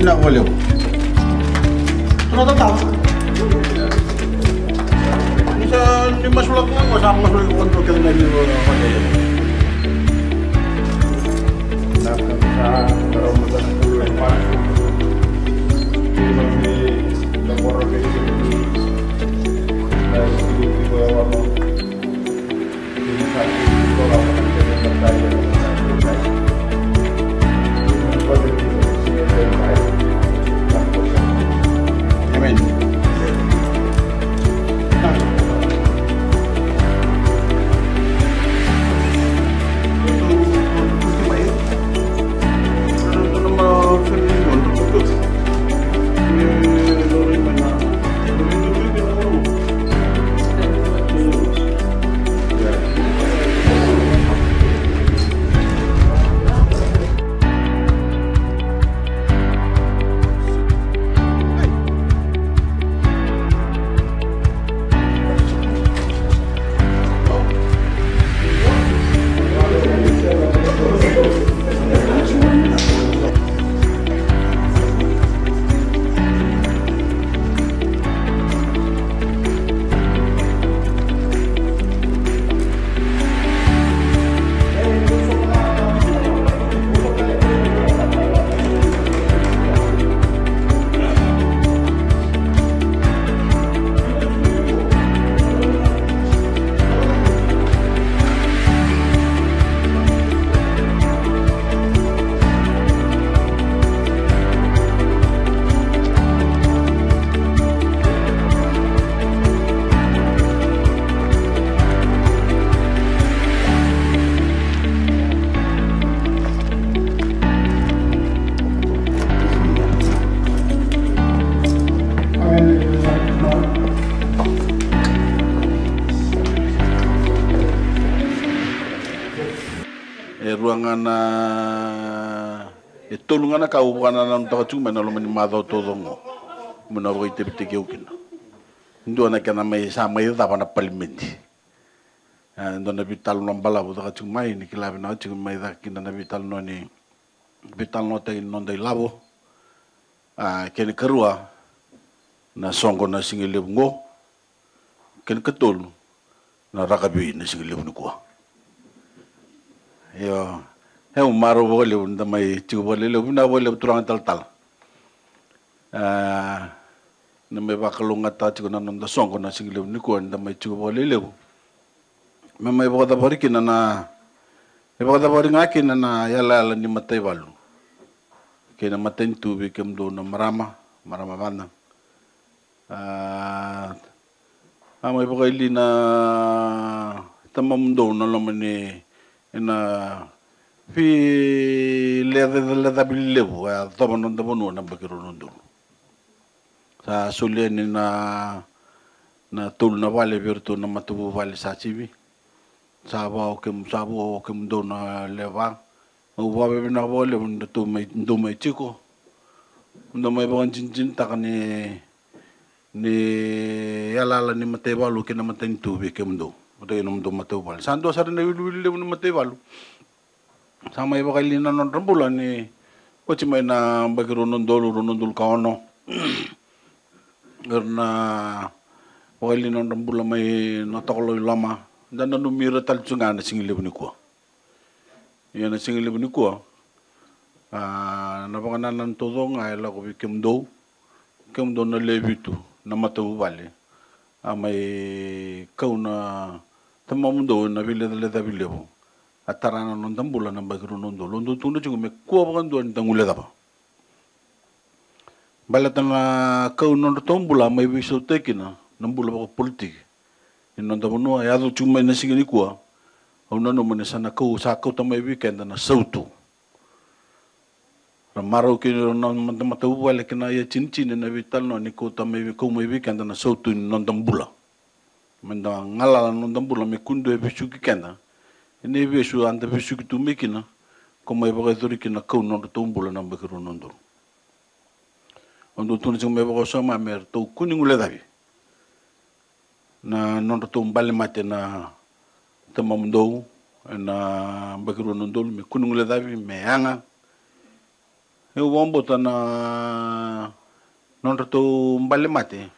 Não, olha. Tu não tá. Ini mas ulang ko sa mas ulang ko untuk kita lagi oleh. Dapat sa Ramadan dulu yang masuk. Ini masih laporan ini. Dari di bawah ini satu orang yang bertanya Amen. Ruangan tulungan ka ubana nang takachuma na lumani madho todongo muna ro ite bitike ukina ndo na kana mai sa mai da bana palimenti ndo na vital no bala bu takachuma ni kila na chuma mai da kina na vital no ni vital no te no dai labo ken kerua na songo na singile ngo ken ketol na rakabi na singile ko yo maro boleh unda mai cuba boleh unda boleh turang tal na mai bakal ngata cuba na nonda song na single ni ko unda mai cuba boleh lew mai bota bari kina na bota bari ngaki na yala ni matai balu kena maten tu bi kem do na marama mana mai bagai li na tamam do na lomani ina fi leda bilebu toma non da bonu na bakiro nondo sa solene na tul na vale virtu na matu vale sa chibi sabo kem do na leva o vabe na vole ndo mai chico ndo mai bon chin takani ni yala ni mate balu kena maten tu be kem do Udah nom do mateu bal. Sando sare na wilu na mateu balu. Sama iba kali na non rambulan ni. Kochi mai na bagiro non dol kaono. Karena kali non rambulan mai na toklo lama. Dan na numira tal tsunga na singile ni ko. Yan na singile ni ko. Na panganan todo nga ila ko bikem do na levitu na mateu bale. Amai kau na tamamundo na vile bilebo atarana non tambula na bagiro non do londo tuno jungo me ko bagan do tangule daba balatana kau non tombula mai biso tekina nambula ba politik non dabo no ya do chuma na sigini ko ona no mane sana kau sa kau tamai weekend na sautu ramaro ke non mata wale kina ya cincin na vital no ni ko tamai ko mai weekend na sautu non tambula menda ngala non dambula me kundo e bisu kenda ene bisu anda bisu tu mekina como e baga dori kina kau non tombula na bakiro non do ondo tunu me baga sama mer to kuningule davi na non tombale mate na tamamdo na bakiro non do me kuningule davi me anga Eu wombo na non to mbale mate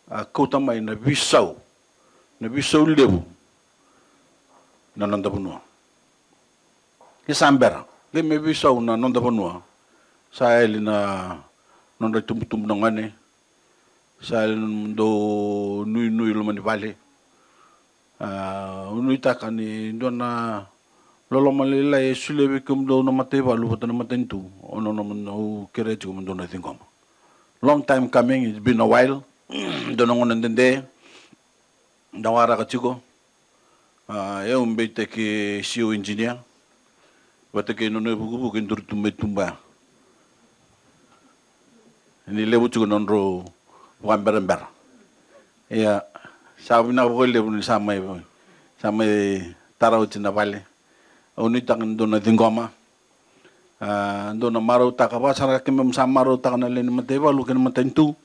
a kota mai na visau lebu na nanda bunua. Ke sambera le me visau na nanda bunua sa ele na non tum na ngane sa ele do nui lo mani vale unui takani dona lolo malila e sulevi kum do na mate valu na matentu ono no kere tu do na thingom. Long time coming, it's been a while. Don't know when the Dawara Kachiko. Bete ke CEO engineer. But again, no buku can do to metumba. And the level to non one better. Yeah, Sabina will live in some tarot in the valley. Only talking to nothing goma. Dona maro takaba sara kemem samaro takana len mateva luken matentu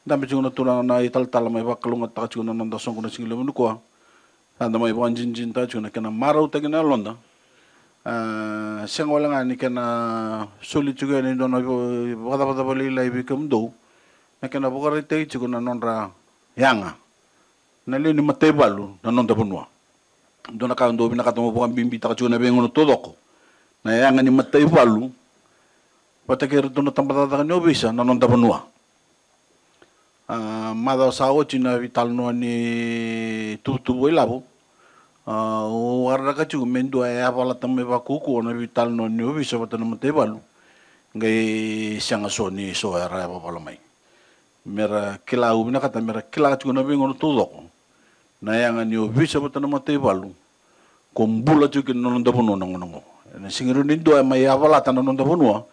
dami chuna tuna na ital tala mai bakalunga ta chuna nanda songo na singile munukwa anda mai wanjin ta chuna kana maro takina londa sengola ngani kana soli chuga ni dona bada bali lai bikem do na kana bogare te chuna nonra yanga na len mateva lu na nonda bunwa dona ka ndo bina katomo bo bimbi ta chuna bengono todoko na yang ni matai walu patakir tu na tambata ka nyobisa na nonda banua mada sao china vital no ni tu labo o arra ka chu mendo ya bala tamme ba kuku na vital no nyobisa patana matai walu ngai sanga soni so ara ba bala mai mera kila ubina kata mera kila chu na bingo tu doko na yang ni nyobisa patana matai walu kombula chu kin nonda banua nangonongo na singiru nindo mai avala tan non da bonua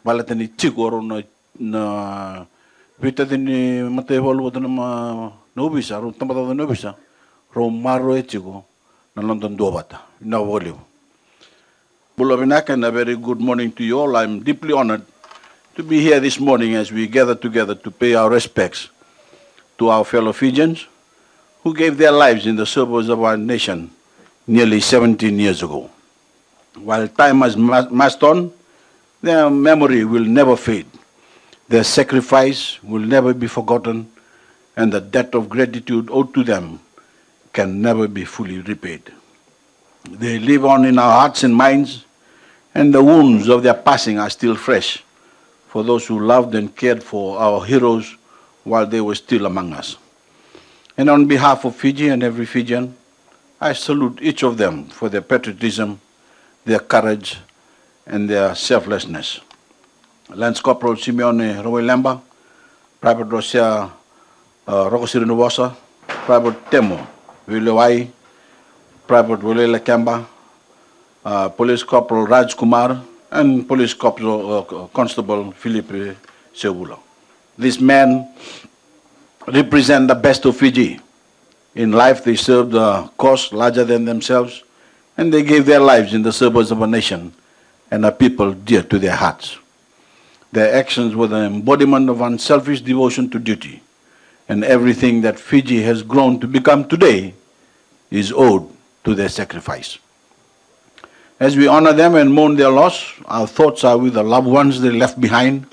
bala tani chigoro na vita tani mate volu tan ma nobisa ro tamata da nobisa ro maro e chigo na london do bata na volio bulovina and a very good morning to you all. I'm deeply honored to be here this morning as we gather together to pay our respects to our fellow Fijians who gave their lives in the service of our nation nearly 17 years ago. While time has marched on, their memory will never fade. Their sacrifice will never be forgotten, and the debt of gratitude owed to them can never be fully repaid. They live on in our hearts and minds, and the wounds of their passing are still fresh for those who loved and cared for our heroes while they were still among us. And on behalf of Fiji and every Fijian, I salute each of them for their patriotism, their courage, and their selflessness. Lance Corporal Simeone Roelemba, Private Rosia Rokosirinuwasa, Private Temo Vilewai, Private Wulela Kemba, Police Corporal Raj Kumar, and Police Constable Philippe Sewula. These men represent the best of Fiji. In life, they served a cause larger than themselves, and they gave their lives in the service of a nation and a people dear to their hearts. Their actions were the embodiment of unselfish devotion to duty, and everything that Fiji has grown to become today is owed to their sacrifice. As we honor them and mourn their loss, our thoughts are with the loved ones they left behind.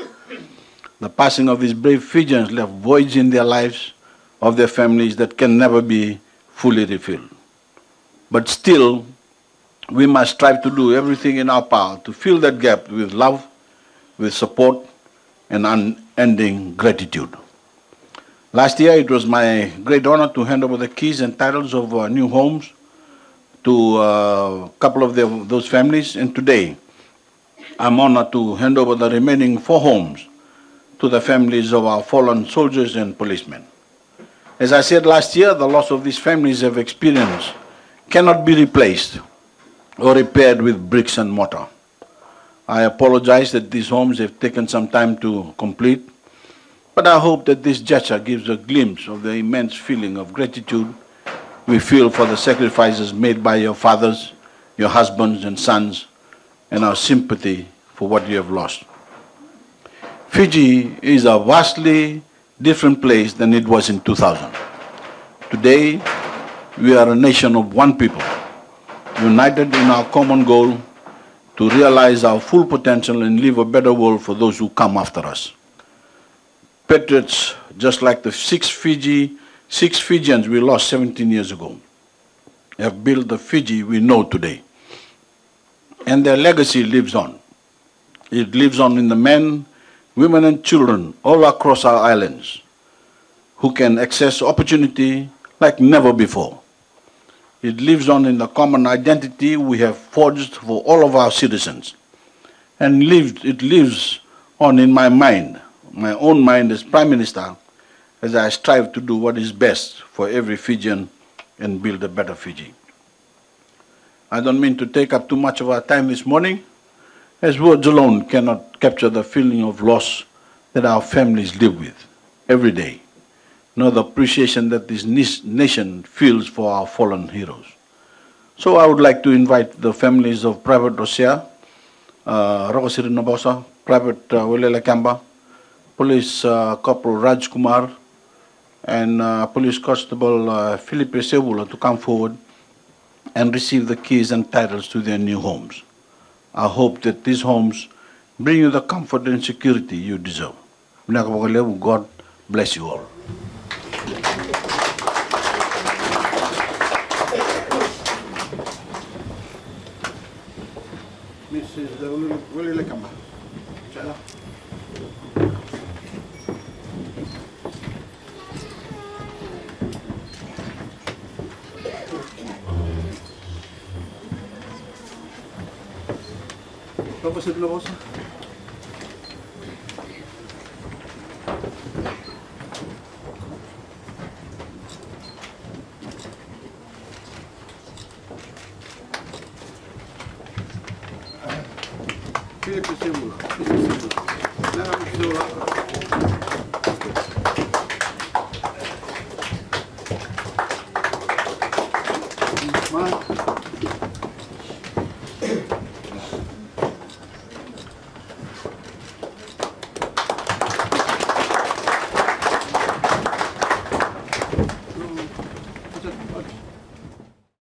The passing of these brave Fijians left voids in their lives of their families that can never be fully refilled. But still, we must strive to do everything in our power to fill that gap with love, with support, and unending gratitude. Last year, it was my great honor to hand over the keys and titles of new homes to a couple of those families, and today, I'm honored to hand over the remaining 4 homes to the families of our fallen soldiers and policemen. As I said last year, the loss of these families have experienced cannot be replaced or repaired with bricks and mortar. I apologize that these homes have taken some time to complete, but I hope that this gesture gives a glimpse of the immense feeling of gratitude we feel for the sacrifices made by your fathers, your husbands and sons, and our sympathy for what you have lost. Fiji is a vastly different place than it was in 2000. Today, we are a nation of one people, united in our common goal to realize our full potential and leave a better world for those who come after us. Patriots, just like the six Fijians we lost 17 years ago, have built the Fiji we know today. And their legacy lives on. It lives on in the men, women, and children all across our islands who can access opportunity like never before. It lives on in the common identity we have forged for all of our citizens. And it lives on in my mind, my own mind as Prime Minister, as I strive to do what is best for every Fijian and build a better Fiji. I don't mean to take up too much of our time this morning, as words alone cannot capture the feeling of loss that our families live with every day, nor the appreciation that this nation feels for our fallen heroes. So I would like to invite the families of Private Rosia, Rokosiri Nabosa, Private Welela Kamba, Police Corporal Raj Kumar, and Police Constable Philip Sebula to come forward and receive the keys and titles to their new homes. I hope that these homes bring you the comfort and security you deserve. God bless you all. Mrs. Willie Kamba. Apa sih dulu bos? Philip Sebula. Jangan Sebula. Mana?